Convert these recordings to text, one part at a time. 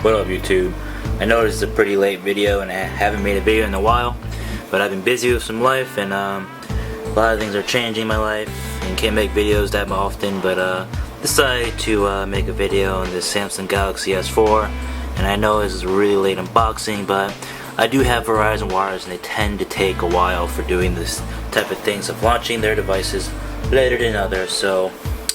What up, YouTube? I know this is a pretty late video and I haven't made a video in a while, but I've been busy with some life and a lot of things are changing in my life and can't make videos that often, but decided to make a video on this Samsung Galaxy S4. And I know this is a really late unboxing, but I do have Verizon wires and they tend to take a while for doing this type of things of launching their devices later than others. So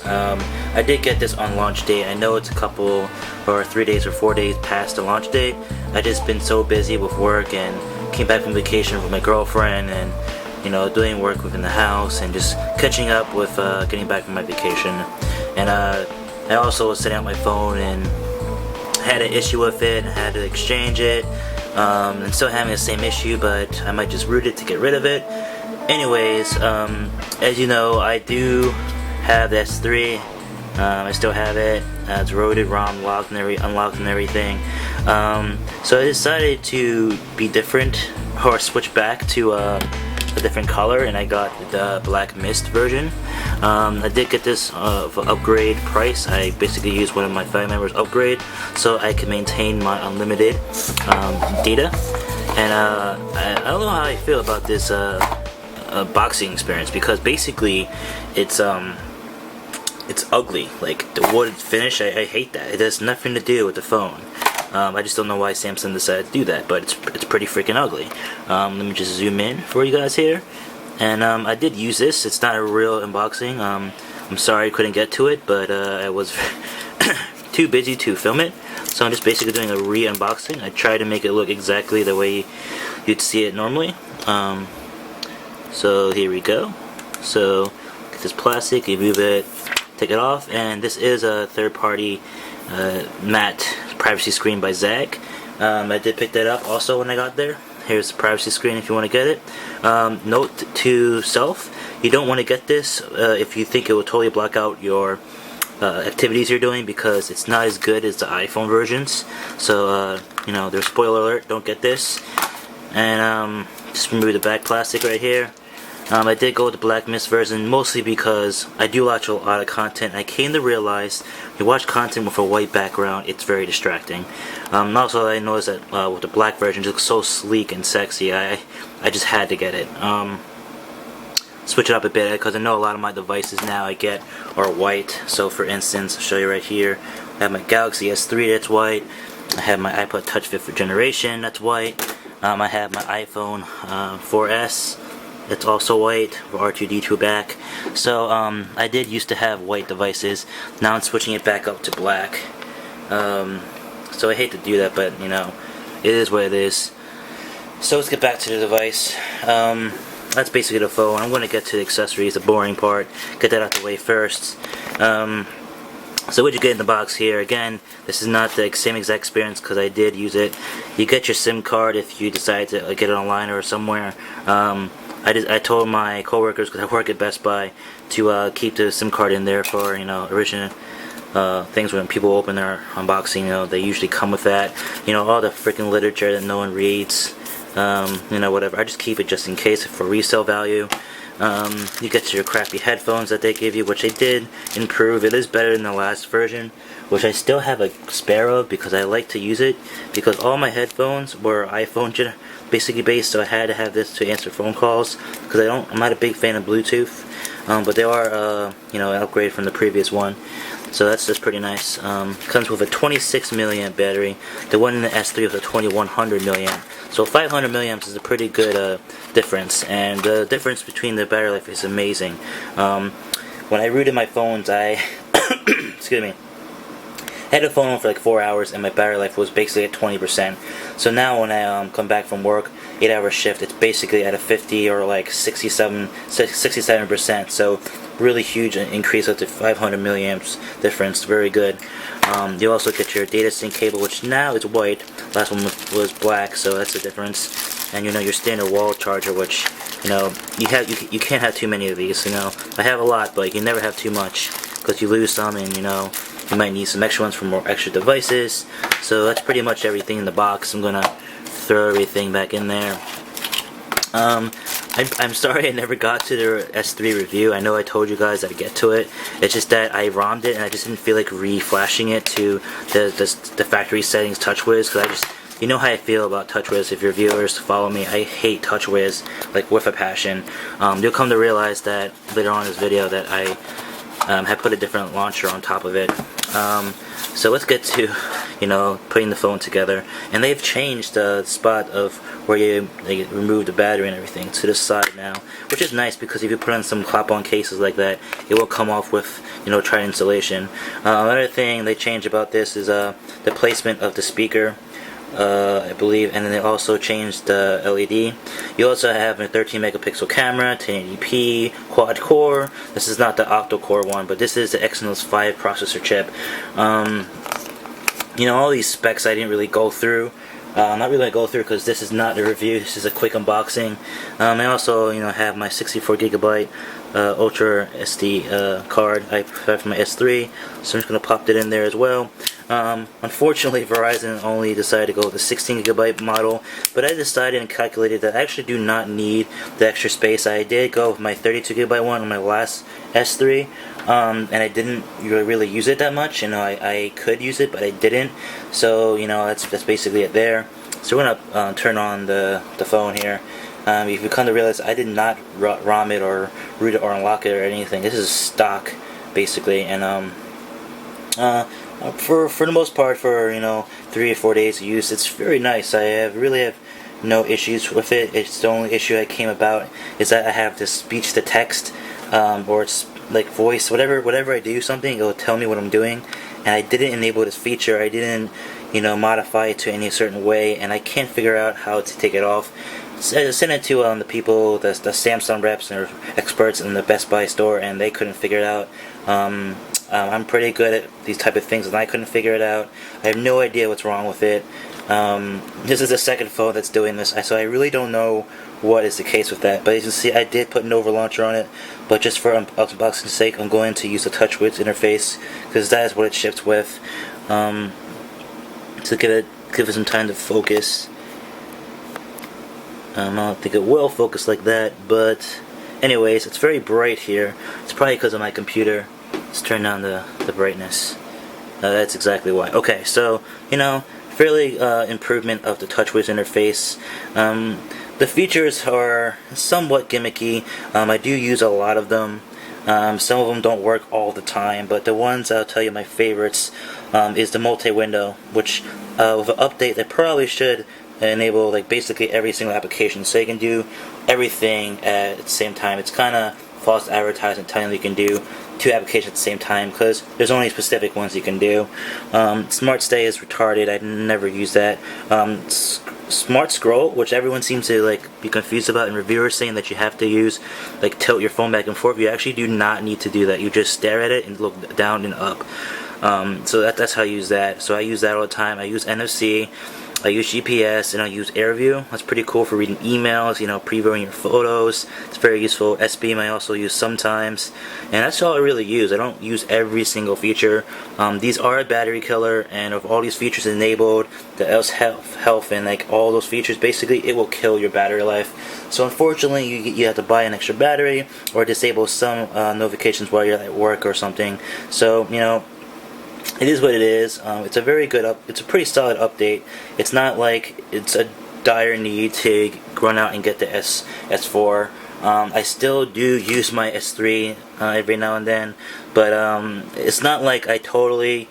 I did get this on launch date. I know it's a couple or 3 days or 4 days past the launch date. I just been so busy with work and came back from vacation with my girlfriend and doing work within the house and just catching up with getting back from my vacation. And I also was setting up my phone and had an issue with it and had to exchange it, and still having the same issue, but I might just root it to get rid of it. Anyways, as you know, I do have the S3. I still have it. It's rotated ROM unlocked and everything. So I decided to be different, or switch back to a different color, and I got the Black Mist version. I did get this for upgrade price. I basically used one of my family members' upgrade so I can maintain my unlimited data. And I don't know how I feel about this boxing experience, because basically it's ugly. Like the wood finish, I hate that. It has nothing to do with the phone. I just don't know why Samsung decided to do that, but it's pretty freaking ugly. Let me just zoom in for you guys here. And I did use this. It's not a real unboxing. I'm sorry I couldn't get to it, but I was too busy to film it. So I'm just basically doing a re-unboxing. I tried to make it look exactly the way you'd see it normally. So here we go. So get this plastic, you move it, take it off, and this is a third-party matte privacy screen by Zag. I did pick that up also when I got there. Here's the privacy screen if you want to get it. Note to self, you don't want to get this if you think it will totally block out your activities you're doing, because it's not as good as the iPhone versions. So there's spoiler alert, don't get this. And just remove the back plastic right here. I did go with the Black Mist version mostly because I do watch a lot of content. I came to realize you watch content with a white background, it's very distracting. Also, I noticed that with the black version, it looks so sleek and sexy. I just had to get it. Switch it up a bit, because I know a lot of my devices now I get are white. So for instance, I'll show you right here. I have my Galaxy S3 that's white. I have my iPod Touch 5th generation that's white. I have my iPhone 4S. It's also white, with R2-D2 back. So I did used to have white devices. Now I'm switching it back up to black. So I hate to do that, but it is what it is. So let's get back to the device. That's basically the phone. I'm going to get to the accessories, the boring part. Get that out the way first. So what you get in the box here, again, this is not the same exact experience because I did use it. You get your SIM card if you decide to get it online or somewhere. I told my coworkers, because I work at Best Buy, to keep the SIM card in there for original things when people open their unboxing. They usually come with that. All the freaking literature that no one reads. Whatever. I just keep it just in case for resale value. You get your crappy headphones that they give you, which they did improve. It is better than the last version, which I still have a spare of because I like to use it, because all my headphones were iPhone basically based, so I had to have this to answer phone calls, because I'm not a big fan of Bluetooth, but they are an upgrade from the previous one. So that's just pretty nice. Comes with a 26 milliamp battery. The one in the S3 was a 2100 milliamp. So 500 milliamps is a pretty good difference, and the difference between the battery life is amazing. When I rooted my phones, I excuse me, I had the phone on for like 4 hours, and my battery life was basically at 20%. So now when I come back from work, 8-hour shift, it's basically at a 50 or like 67%. So really huge increase up to 500 milliamps difference. Very good. You also get your data sync cable, which now is white. Last one was black, so that's the difference. And your standard wall charger, which you can't have too many of these. I have a lot, but you can never have too much, because you lose some, and you might need some extra ones for more extra devices. So that's pretty much everything in the box. I'm gonna throw everything back in there. I'm sorry I never got to the S3 review. I know I told you guys I'd get to it. It's just that I ROM'd it and I just didn't feel like re-flashing it to the factory settings TouchWiz, because I just, you know how I feel about TouchWiz. If your viewers follow me, I hate TouchWiz like with a passion. You'll come to realize that later on in this video that I have put a different launcher on top of it. So let's get to, you know, putting the phone together. And they've changed the spot of where they remove the battery and everything to the side now, which is nice because if you put on some clap-on cases like that, it will come off with, you know, tried installation. Another thing they changed about this is the placement of the speaker. I believe, and then they also changed the LED. You also have a 13 megapixel camera, 1080p, quad core. This is not the octa core one, but this is the Exynos 5 processor chip. You know, all these specs I didn't really go through. I'm not really going to go through because this is not a review, this is a quick unboxing. I also, you know, have my 64 gigabyte Ultra SD card I have for my S3, so I'm just going to pop that in there as well. Unfortunately, Verizon only decided to go with the 16 gigabyte model, but I decided and calculated that I actually do not need the extra space. I did go with my 32 gigabyte one on my last S3, and I didn't really use it that much. You know, I could use it, but I didn't. So, you know, that's basically it there. So we're gonna turn on the phone here. If you come to realize, I did not ROM it or root it or unlock it or anything. This is stock, basically, and for the most part, for, you know, 3 or 4 days of use, it's very nice. I really have no issues with it. It's the only issue I came about is that I have this speech to text, or it's like voice, whatever I do something, it'll tell me what I'm doing, and I didn't enable this feature. I didn't, you know, modify it to any certain way, and I can't figure out how to take it off. I sent it to the people, the Samsung reps or experts in the Best Buy store, and they couldn't figure it out. I'm pretty good at these type of things, and I couldn't figure it out. I have no idea what's wrong with it. This is the second phone that's doing this, so I really don't know what is the case with that. But as you can see, I did put an over launcher on it, but just for unboxing's sake, I'm going to use the TouchWiz interface because that is what it ships with. To give it some time to focus. I don't think it will focus like that, but anyways, it's very bright here. It's probably because of my computer. Let's turn down the brightness. That's exactly why. Okay, so, you know, fairly improvement of the TouchWiz interface. The features are somewhat gimmicky. I do use a lot of them. Some of them don't work all the time, but the ones I'll tell you my favorites is the multi-window, which with an update they probably should enable like basically every single application, so you can do everything at the same time. It's kind of false advertising telling you can do 2 applications at the same time because there's only specific ones you can do. Smart Stay is retarded. I never use that. Smart Scroll, which everyone seems to like be confused about, and reviewers saying that you have to use like tilt your phone back and forth. You actually do not need to do that. You just stare at it and look down and up. So that's how I use that. So I use that all the time. I use NFC. I use GPS, and I use AirView. That's pretty cool for reading emails, you know, previewing your photos. It's very useful. S-Beam I also use sometimes, and that's all I really use. I don't use every single feature. These are a battery killer, and of all these features enabled, the else health and like all those features, basically it will kill your battery life. So unfortunately, you have to buy an extra battery or disable some notifications while you're at work or something. So, you know, it is what it is. It's a very good it's a pretty solid update. It's not like it's a dire need to run out and get the S4. I still do use my S3 every now and then, but it's not like I totally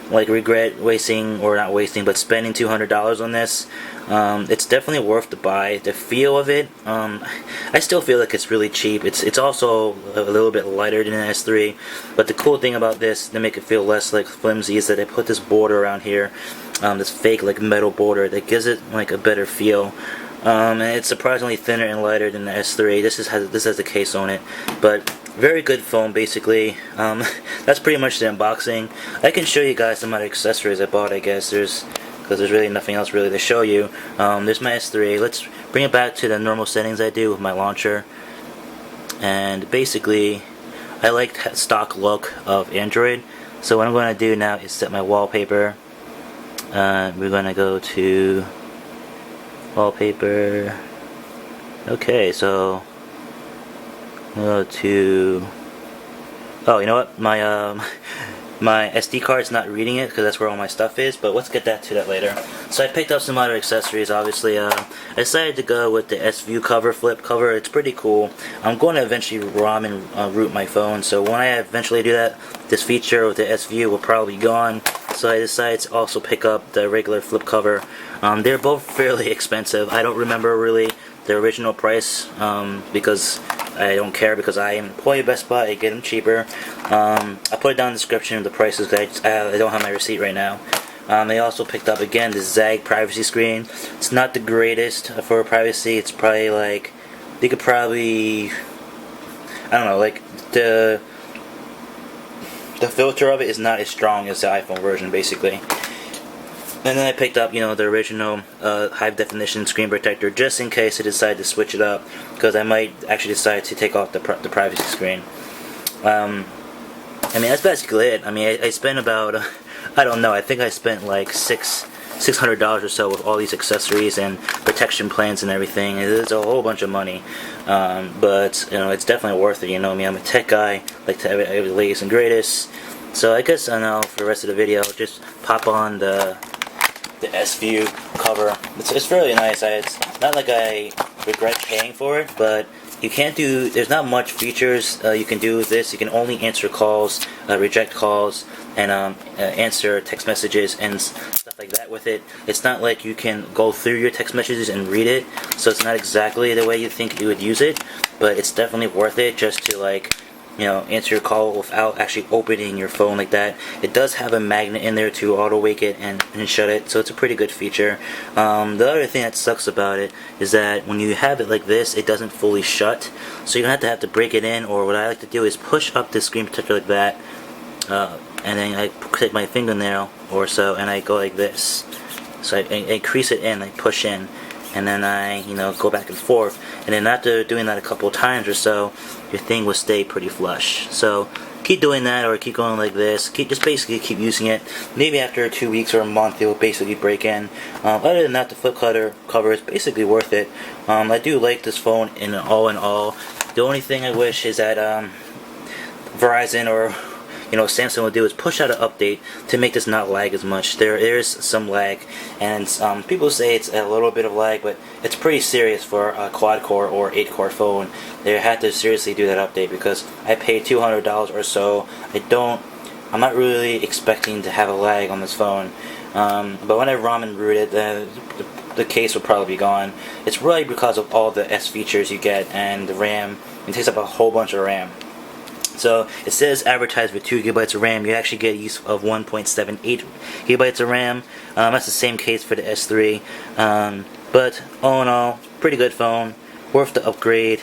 like regret wasting, or not wasting, but spending $200 on this. It's definitely worth the buy. The feel of it, I still feel like it's really cheap. It's also a little bit lighter than an S3, but the cool thing about this, to make it feel less like flimsy, is that I put this border around here, this fake like metal border that gives it like a better feel. And it's surprisingly thinner and lighter than the S3. This has the case on it, but very good phone basically. That's pretty much the unboxing. I can show you guys some other accessories I bought, I guess, because there's really nothing else really to show you. There's my S3. Let's bring it back to the normal settings I do with my launcher. And basically, I like the stock look of Android. So what I'm going to do now is set my wallpaper. We're going to go to wallpaper. Okay, so Go to... Oh, you know what? My SD card's not reading it because that's where all my stuff is, but let's get to that later. So I picked up some other accessories, obviously. I decided to go with the S-View flip cover. It's pretty cool. I'm going to eventually ROM and root my phone, so when I eventually do that, this feature with the S-View will probably be gone. So I decided to also pick up the regular flip cover. They're both fairly expensive. I don't remember really the original price because I don't care, because I am an employee of Best Buy. I get them cheaper. I put it down in the description of the prices because I don't have my receipt right now. They also picked up again the ZAG privacy screen. It's not the greatest for privacy. It's probably like, you could probably, I don't know, like the filter of it is not as strong as the iPhone version, basically. And then I picked up, you know, the original high definition screen protector just in case I decide to switch it up, because I might actually decide to take off the privacy screen. I mean, that's basically it. I mean, I spent about, I don't know, I think I spent like $600 or so with all these accessories and protection plans and everything. It's a whole bunch of money, but you know, it's definitely worth it. You know me, I'm a tech guy, like to have the latest and greatest. So I guess I know for the rest of the video, just pop on the S-View cover. It's really nice. It's not like I regret paying for it, but you can't do, there's not much features you can do with this. You can only answer calls, reject calls, and answer text messages and stuff like that with it. It's not like you can go through your text messages and read it, so it's not exactly the way you think you would use it, but it's definitely worth it just to, like, you know, answer your call without actually opening your phone like that. It does have a magnet in there to auto wake it and shut it, so it's a pretty good feature. The other thing that sucks about it is that when you have it like this, it doesn't fully shut, so you're going to have to break it in, or what I like to do is push up the screen protector like that, and then I take my fingernail or so and I go like this. So I crease it in, I push in, and then I, you know, go back and forth, and then after doing that a couple of times or so, your thing will stay pretty flush. So keep doing that, or keep going like this. Just basically keep using it. Maybe after 2 weeks or a month, it will basically break in. Other than that, the flip cover is basically worth it. I do like this phone in all. The only thing I wish is that Verizon or, you know, Samsung will do is push out an update to make this not lag as much. There is some lag, and people say it's a little bit of lag, but it's pretty serious for a quad-core or 8-core phone. They had to seriously do that update, because I paid $200 or so. I'm not really expecting to have a lag on this phone, but when I ROM and root it, the case will probably be gone. It's really because of all the S features you get and the RAM. It takes up a whole bunch of RAM. So it says advertised with 2 GB of RAM. You actually get use of 1.78 GB of RAM. That's the same case for the S3. But all in all, pretty good phone. Worth the upgrade.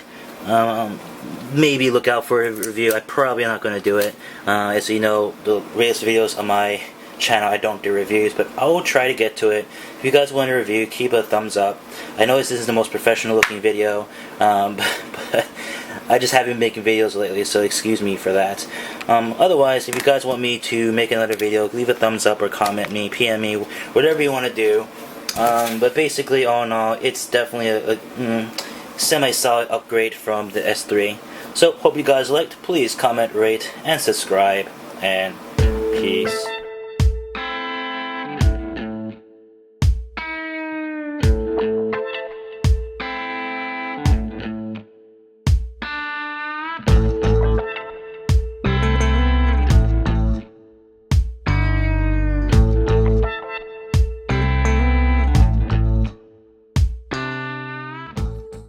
Maybe look out for a review. I'm probably not going to do it. As you know, the latest videos on my channel, I don't do reviews, but I will try to get to it. If you guys want a review, keep a thumbs up. I know this isn't the most professional looking video, but I just haven't been making videos lately, so excuse me for that. Otherwise, if you guys want me to make another video, leave a thumbs up or comment me, PM me, whatever you want to do. But basically, all in all, it's definitely a semi-solid upgrade from the S3. So, hope you guys liked. Please comment, rate, and subscribe. And peace.